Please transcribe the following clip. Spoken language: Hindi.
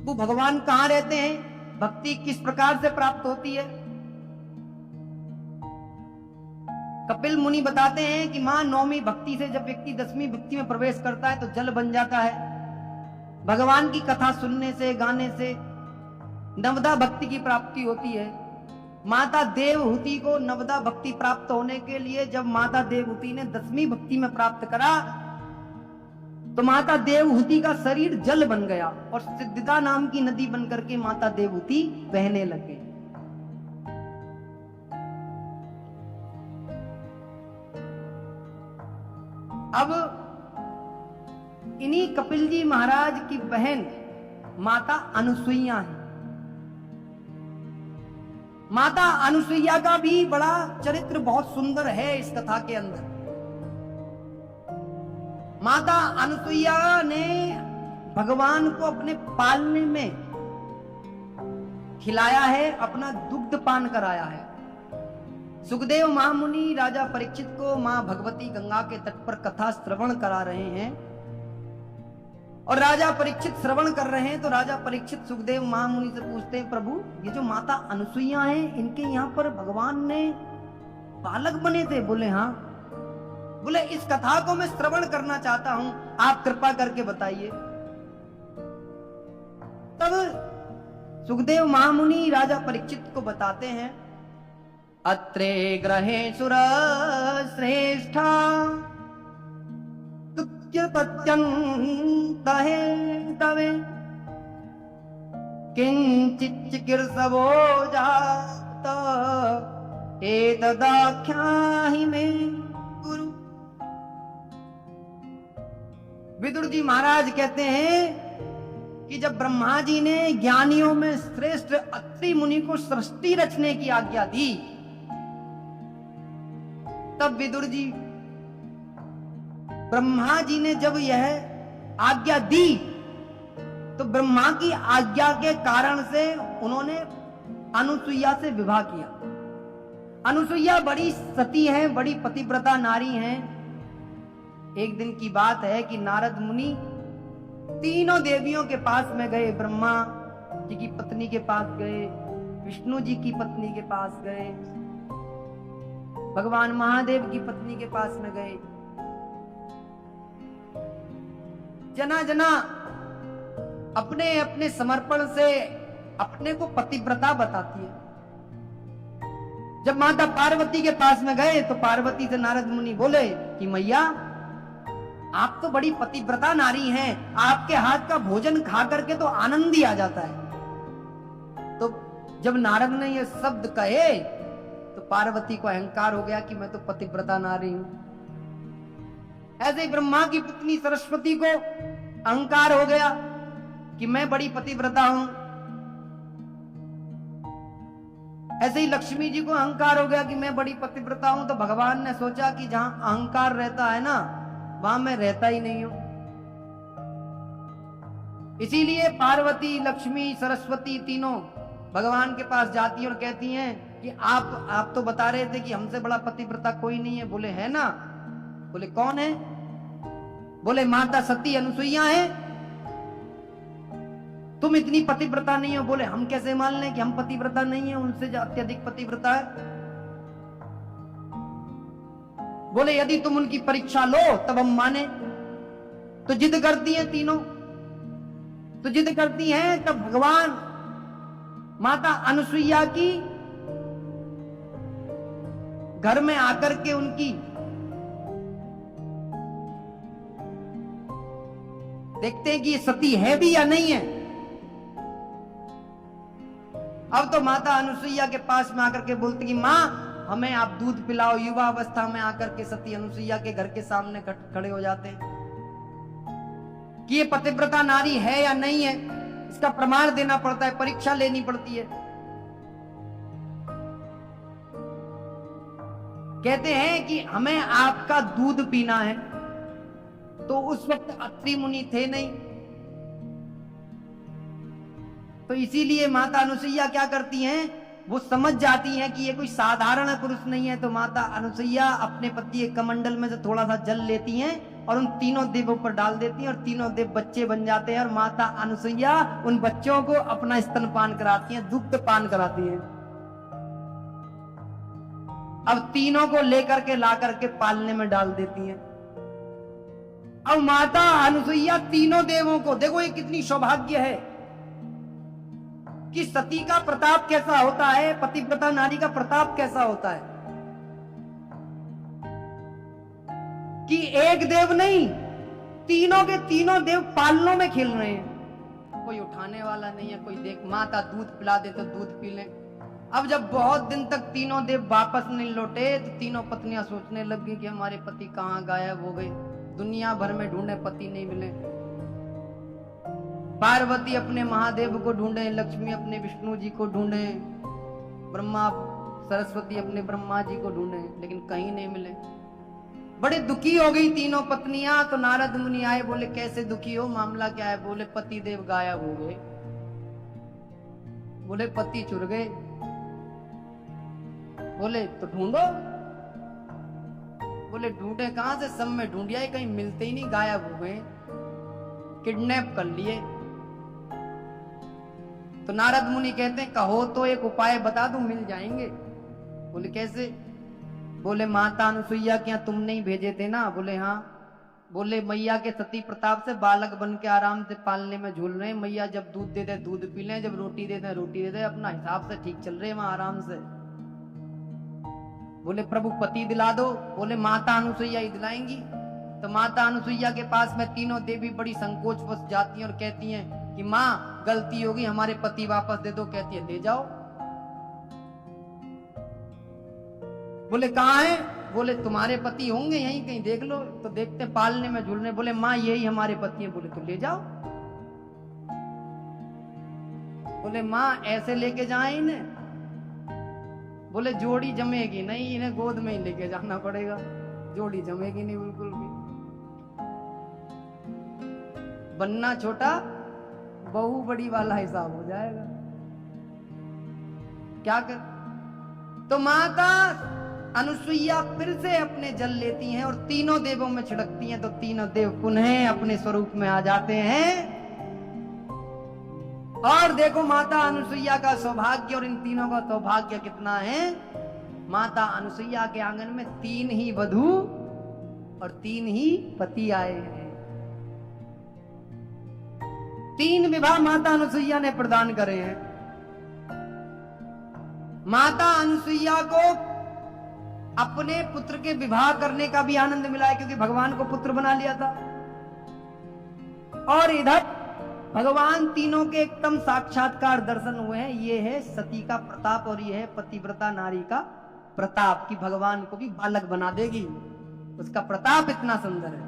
वो भगवान कहाँ रहते हैं, भक्ति किस प्रकार से प्राप्त होती है। कपिल मुनि बताते हैं कि मां नौवीं भक्ति से जब व्यक्ति 10वीं भक्ति में प्रवेश करता है तो जल बन जाता है। भगवान की कथा सुनने से, गाने से नवदा भक्ति की प्राप्ति होती है। माता देवहूति को नवदा भक्ति प्राप्त होने के लिए जब माता देवहूति ने 10वीं भक्ति में प्राप्त करा तो माता देवहूति का शरीर जल बन गया और सिद्धिदा नाम की नदी बनकर के माता देवहूति बहने लग गई। अब इन्हीं कपिल जी महाराज की बहन माता अनुसुईया है। माता अनुसुईया का भी बड़ा चरित्र बहुत सुंदर है इस कथा के अंदर। माता अनुसुईया ने भगवान को अपने पालने में खिलाया है, अपना दुग्ध पान कराया है। सुखदेव महामुनि राजा परीक्षित को मां भगवती गंगा के तट पर कथा श्रवण करा रहे हैं और राजा परीक्षित श्रवण कर रहे हैं तो राजा परीक्षित सुखदेव महामुनि से पूछते हैं, प्रभु ये जो माता अनुसुईया हैं इनके यहाँ पर भगवान ने बालक बने थे? बोले हाँ। बोले इस कथा को मैं श्रवण करना चाहता हूं, आप कृपा करके बताइए। तब सुखदेव महामुनि राजा परीक्षित को बताते हैं, अत्रे ग्रहे सुर श्रेष्ठा तुत्यपत्यन्तहे तवे किंचित् चिकीर्षवो जात एतदाख्याहि मे गुरु। विदुर जी महाराज कहते हैं कि जब ब्रह्मा जी ने ज्ञानियों में श्रेष्ठ अत्रि मुनि को सृष्टि रचने की आज्ञा दी तब विदुर जी, ब्रह्मा जी ने जब यह आज्ञा दी तो ब्रह्मा की आज्ञा के कारण से उन्होंने अनुसुईया से विवाह किया। अनुसुईया बड़ी सती हैं, बड़ी पतिव्रता नारी हैं। एक दिन की बात है कि नारद मुनि तीनों देवियों के पास में गए। ब्रह्मा जी की पत्नी के पास गए, विष्णु जी की पत्नी के पास गए, भगवान महादेव की पत्नी के पास में गए। जना जना अपने अपने समर्पण से अपने को पतिव्रता बताती है। जब माता पार्वती के पास में गए तो पार्वती से नारद मुनि बोले कि मैया आप तो बड़ी पतिव्रता नारी हैं, आपके हाथ का भोजन खा करके तो आनंद ही आ जाता है। तो जब नारद ने ये शब्द कहे तो पार्वती को अहंकार हो गया कि मैं तो पतिव्रता नारी हूं। ऐसे ही ब्रह्मा की पत्नी सरस्वती को अहंकार हो गया कि मैं बड़ी पतिव्रता हूं। ऐसे ही लक्ष्मी जी को अहंकार हो गया कि मैं बड़ी पतिव्रता हूं। तो भगवान ने सोचा कि जहां अहंकार रहता है ना वहां मैं रहता ही नहीं हूं। इसीलिए पार्वती, लक्ष्मी, सरस्वती तीनों भगवान के पास जाती हैं और कहती हैं कि आप तो बता रहे थे कि हमसे बड़ा पतिव्रता कोई नहीं है। बोले है ना। बोले कौन है? बोले माता सती अनुसुईया है। तुम इतनी पतिव्रता नहीं हो। बोले हम कैसे मान लें कि हम पतिव्रता नहीं है, उनसे अत्यधिक पतिव्रता है। बोले यदि तुम उनकी परीक्षा लो तब हम माने। तो जिद करती हैं तीनों, तो जिद करती हैं तब भगवान माता अनुसुईया की घर में आकर के उनकी देखते हैं कि ये सती है भी या नहीं है। अब तो माता अनुसुईया के पास में आकर के बोलती कि मां हमें आप दूध पिलाओ। युवा अवस्था में आकर के सती अनुसुईया के घर के सामने खड़े हो जाते हैं कि ये पतिव्रता नारी है या नहीं है, इसका प्रमाण देना पड़ता है, परीक्षा लेनी पड़ती है। कहते हैं कि हमें आपका दूध पीना है। तो उस वक्त अत्रि मुनि थे नहीं, तो इसीलिए माता अनुसुईया क्या करती हैं, वो समझ जाती हैं कि ये कोई साधारण पुरुष नहीं है। तो माता अनुसुईया अपने पति के कमंडल में से थोड़ा सा जल लेती हैं और उन तीनों देवों पर डाल देती हैं और तीनों देव बच्चे बन जाते हैं और माता अनुसुईया उन बच्चों को अपना स्तनपान कराती हैं, दुग्ध पान कराती हैं। अब तीनों को लेकर के ला करके पालने में डाल देती हैं। अब माता अनुसुईया तीनों देवों को, देखो ये कितनी सौभाग्य है कि सती का प्रताप कैसा होता है, पतिव्रता नारी का प्रताप कैसा होता है कि एक देव नहीं, तीनों के तीनों देव पालनों में खेल रहे हैं। कोई उठाने वाला नहीं है, कोई देख माता दूध पिला दे तो दूध पी ले। अब जब बहुत दिन तक तीनों देव वापस नहीं लौटे तो तीनों पत्नियां सोचने लगी कि हमारे पति कहां गायब हो गए। दुनिया भर में ढूंढे, पति नहीं मिले। पार्वती अपने महादेव को ढूंढे, लक्ष्मी अपने विष्णु जी को ढूंढे, ब्रह्मा सरस्वती अपने ब्रह्मा जी को ढूंढे, लेकिन कहीं नहीं मिले। बड़े दुखी हो गई तीनों पत्नियां। तो नारद मुनि आए, बोले कैसे दुखी हो, मामला क्या है? बोले पति देव गायब हो गए। बोले पति चुर गए। बोले तो ढूंढो। बोले ढूंढे कहां से, सब में ढूंढिया, कहीं मिलते ही नहीं, गायब हो गए, किडनैप कर लिए। तो नारद मुनि कहते हैं कहो तो एक उपाय बता दूं, मिल जाएंगे। बोले कैसे? बोले माता अनुसुईया क्या तुम नहीं भेजे थे ना? बोले हाँ। बोले मैया के सती प्रताप से बालक बन के आराम से पालने में झूल रहे हैं। मैया जब दूध देते दूध पी लें, जब रोटी देते रोटी देते, अपना हिसाब से ठीक चल रहे हैं वहां आराम से। बोले प्रभु पति दिला दो। बोले माता अनुसुईया ही दिलाएंगी। तो माता अनुसुईया के पास में तीनों देवी बड़ी संकोचवश जाती हैं और कहती हैं कि माँ गलती होगी, हमारे पति वापस दे दो। कहती है ले जाओ। बोले कहाँ है? बोले तुम्हारे पति होंगे यहीं कहीं, देख लो। तो देखते पालने में झूल रहे। बोले माँ यही हमारे पति हैं। बोले तो ले जाओ। बोले माँ ऐसे लेके जाए इन्हें? बोले जोड़ी जमेगी नहीं, इन्हें गोद में ही लेके जाना पड़ेगा, जोड़ी जमेगी नहीं बिल्कुल भी। बनना छोटा बहू बड़ी वाला हिसाब हो जाएगा। क्या कर? तो माता अनुसुईया फिर से अपने जल लेती हैं और तीनों देवों में छिड़कती हैं, तो तीनों देव पुनः अपने स्वरूप में आ जाते हैं। और देखो माता अनुसुईया का सौभाग्य और इन तीनों का सौभाग्य कितना है। माता अनुसुईया के आंगन में 3 ही वधू और 3 ही पति आए हैं। 3 विवाह माता अनुसुईया ने प्रदान करे हैं। माता अनुसुईया को अपने पुत्र के विवाह करने का भी आनंद मिला है, क्योंकि भगवान को पुत्र बना लिया था। और इधर भगवान तीनों के एकदम साक्षात्कार दर्शन हुए हैं। ये है सती का प्रताप और ये है पतिव्रता नारी का प्रताप, कि भगवान को भी बालक बना देगी। उसका प्रताप इतना सुंदर है।